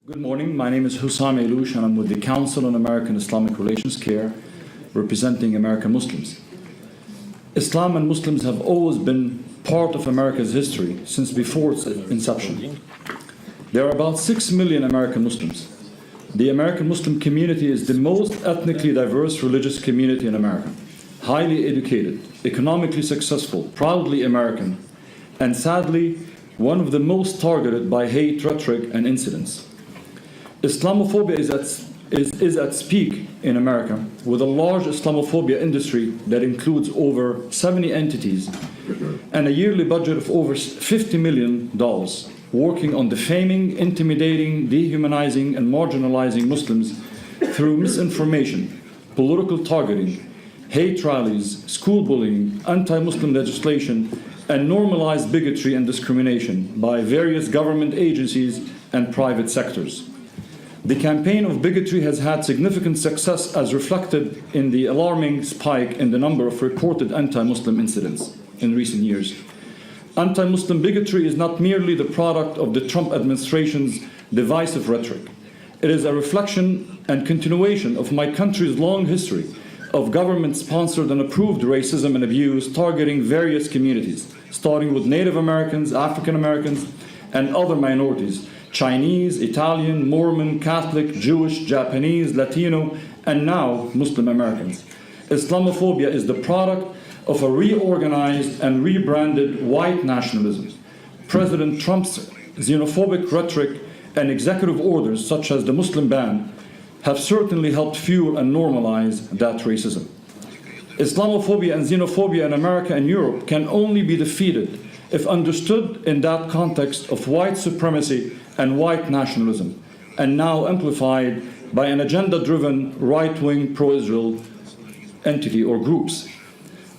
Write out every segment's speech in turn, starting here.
Good morning, my name is Hussam Ayloush and I'm with the Council on American Islamic Relations, CAIR, representing American Muslims. Islam and Muslims have always been part of America's history since before its inception. There are about 6 million American Muslims. The American Muslim community is the most ethnically diverse religious community in America, highly educated, economically successful, proudly American, and sadly, one of the most targeted by hate rhetoric and incidents. Islamophobia is at peak in America, with a large Islamophobia industry that includes over 70 entities and a yearly budget of over $50 million, working on defaming, intimidating, dehumanizing, and marginalizing Muslims through misinformation, political targeting, hate rallies, school bullying, anti-Muslim legislation, and normalized bigotry and discrimination by various government agencies and private sectors. The campaign of bigotry has had significant success, as reflected in the alarming spike in the number of reported anti-Muslim incidents in recent years. Anti-Muslim bigotry is not merely the product of the Trump administration's divisive rhetoric. It is a reflection and continuation of my country's long history of government-sponsored and approved racism and abuse targeting various communities, starting with Native Americans, African Americans, and other minorities, Chinese, Italian, Mormon, Catholic, Jewish, Japanese, Latino, and now Muslim Americans. Islamophobia is the product of a reorganized and rebranded white nationalism. President Trump's xenophobic rhetoric and executive orders, such as the Muslim ban, have certainly helped fuel and normalize that racism. Islamophobia and xenophobia in America and Europe can only be defeated if understood in that context of white supremacy and white nationalism, and now amplified by an agenda-driven right-wing pro-Israel entity or groups.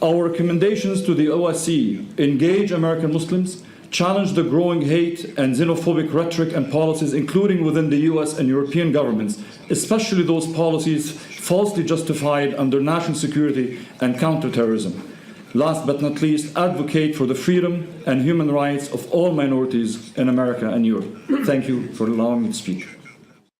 Our recommendations to the OSCE: engage American Muslims, challenge the growing hate and xenophobic rhetoric and policies, including within the US and European governments, especially those policies falsely justified under national security and counterterrorism. Last but not least, advocate for the freedom and human rights of all minorities in America and Europe. Thank you for allowing me to speak.